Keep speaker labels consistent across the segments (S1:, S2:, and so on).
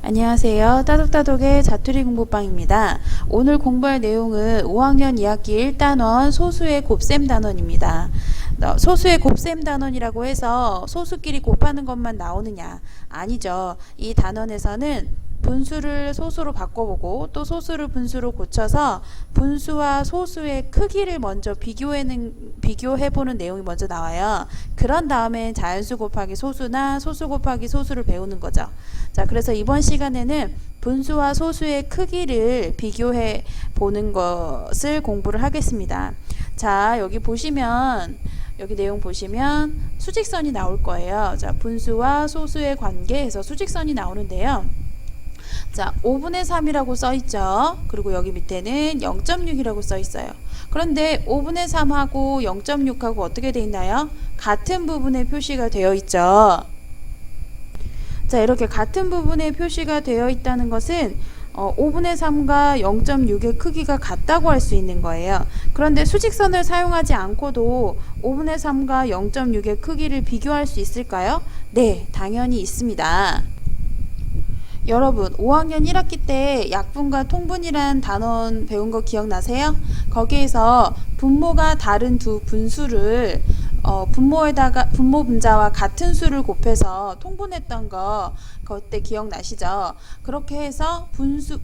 S1: 안녕하세요. 따독따독의 자투리 공부방입니다. 오늘 공부할 내용은 5학년 2학기 1단원 소수의 곱셈 단원입니다. 소수의 곱셈 단원이라고 해서 소수끼리 곱하는 것만 나오느냐? 아니죠. 이 단원에서는 분수를 소수로 바꿔보고 또 소수를 분수로 고쳐서 분수와 소수의 크기를 먼저 비교해보는 내용이 먼저 나와요. 그런 다음에 자연수 곱하기 소수나 소수 곱하기 소수를 배우는 거죠. 자, 그래서 이번 시간에는 분수와 소수의 크기를 비교해 보는 것을 공부를 하겠습니다. 자, 여기 보시면 여기 내용 보시면 수직선이 나올 거예요. 자, 분수와 소수의 관계에서 수직선이 나오는데요. 자, 5분의 3이라고 써있죠. 그리고 여기 밑에는 0.6이라고 써있어요. 그런데 5분의 3하고 0.6하고 어떻게 되어 있나요? 같은 부분에 표시가 되어 있죠. 자, 이렇게 같은 부분에 표시가 되어 있다는 것은 5분의 3과 0.6의 크기가 같다고 할 수 있는 거예요. 그런데 수직선을 사용하지 않고도 5분의 3과 0.6의 크기를 비교할 수 있을까요? 네, 당연히 있습니다. 여러분 5학년 1학기 때 약분과 통분이란 단원 배운 거 기억나세요? 거기에서 분모가 다른 두 분수를 분모 분자와 같은 수를 곱해서 통분했던 거 그때 기억나시죠? 그렇게 해서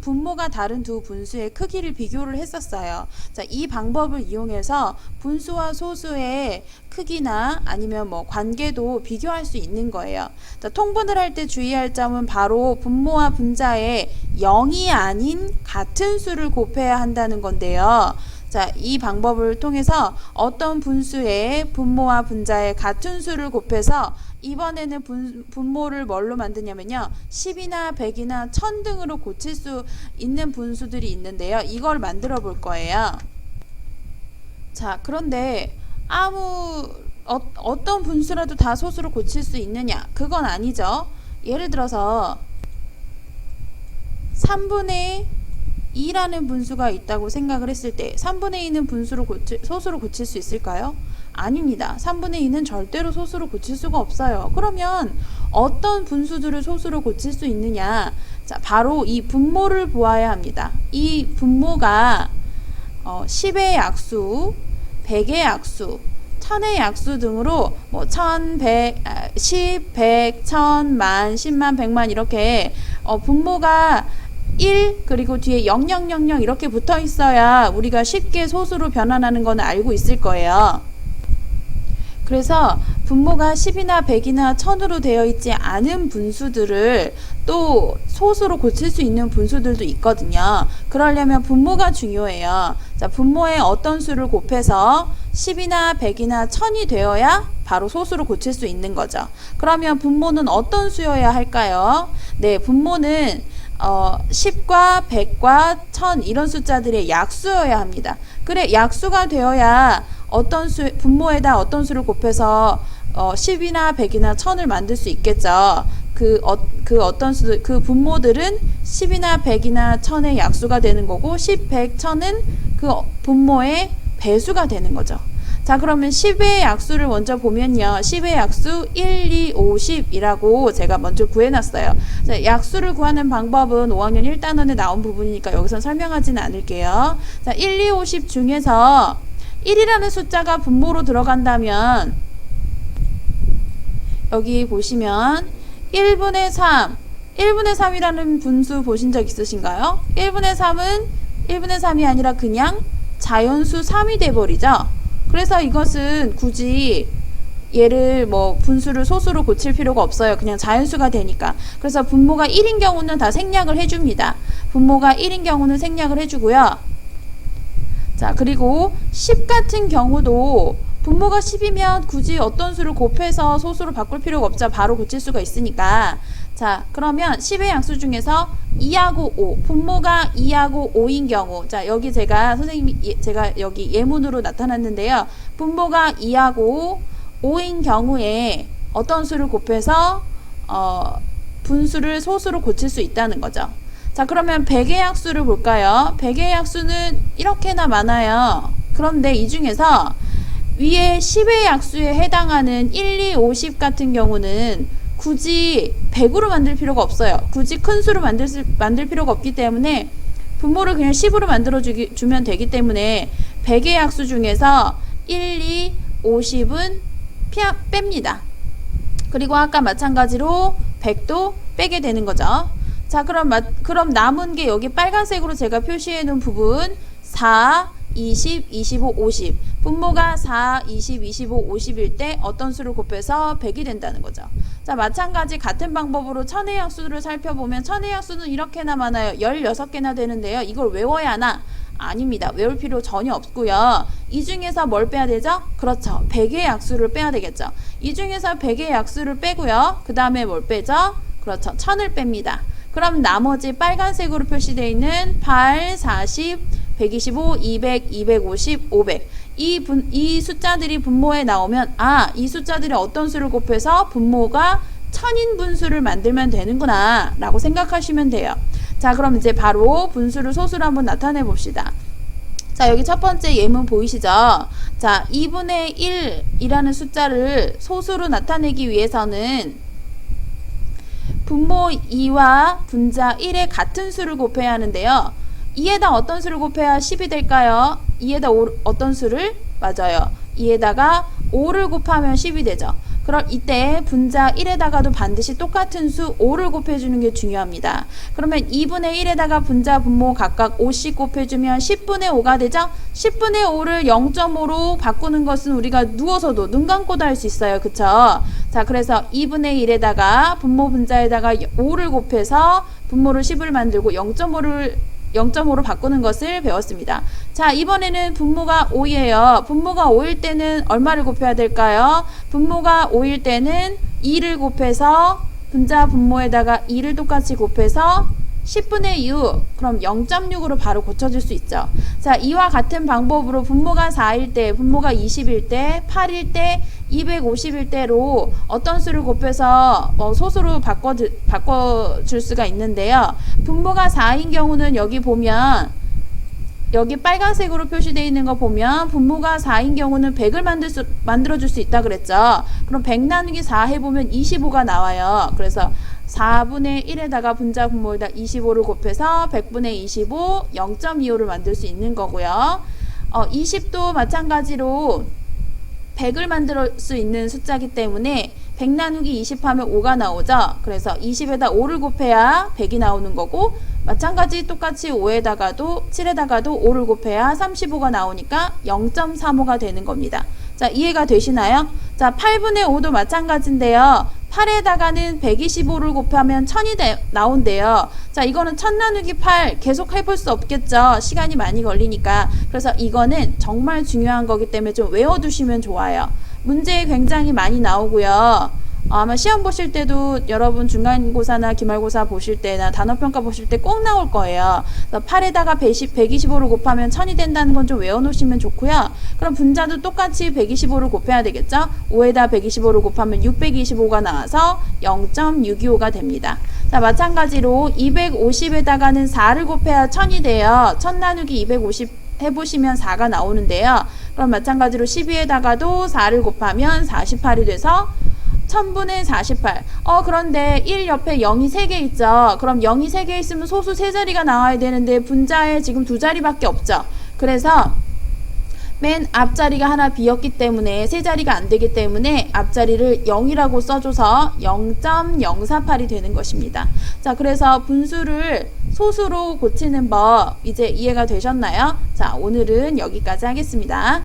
S1: 분모가 다른 두 분수의 크기를 비교를 했었어요. 자, 이 방법을 이용해서 분수와 소수의 크기나 아니면 관계도 비교할 수 있는 거예요. 자, 통분을 할 때 주의할 점은 바로 분모와 분자의 0이 아닌 같은 수를 곱해야 한다는 건데요. 자, 이 방법을 통해서 어떤 분수의 분모와 분자의 같은 수를 곱해서 이번에는 분모를 뭘로 만드냐면요. 10이나 100이나 1000 등으로 고칠 수 있는 분수들이 있는데요. 이걸 만들어 볼 거예요. 자, 그런데 어떤 분수라도 다 소수로 고칠 수 있느냐? 그건 아니죠. 예를 들어서 3분의 2라는 분수가 있다고 생각을 했을 때 3분의 2는 소수로 고칠 수 있을까요? 아닙니다. 3분의 2는 절대로 소수로 고칠 수가 없어요. 그러면 어떤 분수들을 소수로 고칠 수 있느냐? 자, 바로 이 분모를 보아야 합니다. 이 분모가 10의 약수, 100의 약수, 1000의 약수 등으로 1000, 10, 100, 1000, 만, 10만, 100만 이렇게 분모가 1 그리고 뒤에 0000 이렇게 붙어 있어야 우리가 쉽게 소수로 변환하는 건 알고 있을 거예요. 그래서 분모가 10이나 100이나 1000으로 되어 있지 않은 분수들을 또 소수로 고칠 수 있는 분수들도 있거든요. 그러려면 분모가 중요해요. 자, 분모에 어떤 수를 곱해서 10이나 100이나 1000이 되어야 바로 소수로 고칠 수 있는 거죠. 그러면 분모는 어떤 수여야 할까요? 네, 분모는 10과 100과 1000 이런 숫자들의 약수여야 합니다. 그래, 약수가 되어야 분모에다 어떤 수를 곱해서 10이나 100이나 1000을 만들 수 있겠죠. 그 분모들은 10이나 100이나 1000의 약수가 되는 거고 10, 100, 1000은 그 분모의 배수가 되는 거죠. 자, 그러면 10의 약수를 먼저 보면요. 10의 약수 1, 2, 5, 10이라고 제가 먼저 구해놨어요. 자, 약수를 구하는 방법은 5학년 1단원에 나온 부분이니까 여기서 설명하지는 않을게요. 자, 1, 2, 5, 10 중에서 1이라는 숫자가 분모로 들어간다면 여기 보시면 1분의 3, 1분의 3이라는 분수 보신 적 있으신가요? 1분의 3이 아니라 그냥 자연수 3이 돼버리죠. 그래서 이것은 굳이 얘를 분수를 소수로 고칠 필요가 없어요. 그냥 자연수가 되니까. 그래서 분모가 1인 경우는 다 생략을 해줍니다. 분모가 1인 경우는 생략을 해주고요. 자, 그리고 10 같은 경우도 분모가 10이면 굳이 어떤 수를 곱해서 소수로 바꿀 필요가 없죠. 바로 고칠 수가 있으니까. 자, 그러면 10의 약수 중에서 2하고 5, 분모가 2하고 5인 경우, 자, 여기 제가 여기 예문으로 나타났는데요. 분모가 2하고 5인 경우에 어떤 수를 곱해서 분수를 소수로 고칠 수 있다는 거죠. 자, 그러면 100의 약수를 볼까요? 100의 약수는 이렇게나 많아요. 그런데 이 중에서 위에 10의 약수에 해당하는 1, 2, 50 같은 경우는 굳이 100으로 만들 필요가 없어요. 굳이 큰 수로 만들 필요가 없기 때문에 분모를 그냥 10으로 주면 되기 때문에 100의 약수 중에서 1, 2, 50은 뺍니다. 그리고 아까 마찬가지로 100도 빼게 되는 거죠. 자, 그럼 남은 게 여기 빨간색으로 제가 표시해 놓은 부분 4, 20, 25, 50. 분모가 4, 20, 25, 50일 때 어떤 수를 곱해서 100이 된다는 거죠. 자, 마찬가지 같은 방법으로 천의 약수를 살펴보면 천의 약수는 이렇게나 많아요. 16개나 되는데요. 이걸 외워야 하나? 아닙니다. 외울 필요 전혀 없고요. 이 중에서 뭘 빼야 되죠? 그렇죠. 100의 약수를 빼야 되겠죠. 이 중에서 100의 약수를 빼고요. 그 다음에 뭘 빼죠? 그렇죠. 1000을 뺍니다. 그럼 나머지 빨간색으로 표시되어 있는 8, 40, 125, 200, 250, 500 이 숫자들이 분모에 나오면 이 숫자들이 어떤 수를 곱해서 분모가 1000인 분수를 만들면 되는구나 라고 생각하시면 돼요. 자, 그럼 이제 바로 분수를 소수로 한번 나타내 봅시다. 자, 여기 첫 번째 예문 보이시죠? 자, 2분의 1이라는 숫자를 소수로 나타내기 위해서는 분모 2와 분자 1의 같은 수를 곱해야 하는데요. 2에다 어떤 수를 곱해야 10이 될까요? 2에다 어떤 수를? 맞아요. 2에다가 5를 곱하면 10이 되죠. 그럼 이때 분자 1에다가도 반드시 똑같은 수 5를 곱해주는 게 중요합니다. 그러면 2분의 1에다가 분자 분모 각각 5씩 곱해주면 10분의 5가 되죠? 10분의 5를 0.5로 바꾸는 것은 우리가 누워서도 눈 감고도 할 수 있어요. 그쵸? 자, 그래서 2분의 1에다가 분모 분자에다가 5를 곱해서 분모를 10을 만들고 0.5로 바꾸는 것을 배웠습니다. 자, 이번에는 분모가 5예요. 분모가 5일 때는 얼마를 곱해야 될까요? 분모가 5일 때는 2를 곱해서 분자 분모에다가 2를 똑같이 곱해서 10분의 6, 그럼 0.6으로 바로 고쳐줄 수 있죠. 자, 이와 같은 방법으로 분모가 4일 때, 분모가 20일 때, 8일 때, 250일 때로 어떤 수를 곱해서 소수로 바꿔줄 수가 있는데요. 분모가 4인 경우는 여기 보면 여기 빨간색으로 표시되어 있는 거 보면 분모가 4인 경우는 100을 만들어줄 수 있다 그랬죠. 그럼 100 나누기 4 해보면 25가 나와요. 그래서 4분의 1에다가 분자 분모에다 25를 곱해서 100분의 25, 0.25를 만들 수 있는 거고요. 20도 마찬가지로 100을 만들 수 있는 숫자이기 때문에 100 나누기 20 하면 5가 나오죠. 그래서 20에다 5를 곱해야 100이 나오는 거고, 마찬가지 똑같이 5에다가도 7에다가도 5를 곱해야 35가 나오니까 0.35가 되는 겁니다. 자, 이해가 되시나요? 자, 8분의 5도 마찬가지인데요. 8에다가는 125를 곱하면 1000이 나온대요. 자, 이거는 1000 나누기 8 계속 해볼 수 없겠죠. 시간이 많이 걸리니까. 그래서 이거는 정말 중요한 거기 때문에 좀 외워두시면 좋아요. 문제 굉장히 많이 나오고요. 아마 시험 보실 때도 여러분 중간고사나 기말고사 보실 때나 단어평가 보실 때 꼭 나올 거예요. 8에다가 125를 곱하면 1000이 된다는 건 좀 외워놓으시면 좋고요. 그럼 분자도 똑같이 125를 곱해야 되겠죠? 5에다 125를 곱하면 625가 나와서 0.625가 됩니다. 자, 마찬가지로 250에다가는 4를 곱해야 1000이 돼요. 1000 나누기 250 해보시면 4가 나오는데요. 그럼 마찬가지로 12에다가도 4를 곱하면 48이 돼서 1000분의 48. 그런데 1 옆에 0이 3개 있죠. 그럼 0이 3개 있으면 소수 3자리가 나와야 되는데 분자에 지금 2자리밖에 없죠. 그래서 맨 앞자리가 하나 비었기 때문에 3자리가 안 되기 때문에 앞자리를 0이라고 써줘서 0.048이 되는 것입니다. 자, 그래서 분수를 소수로 고치는 법 이제 이해가 되셨나요? 자, 오늘은 여기까지 하겠습니다.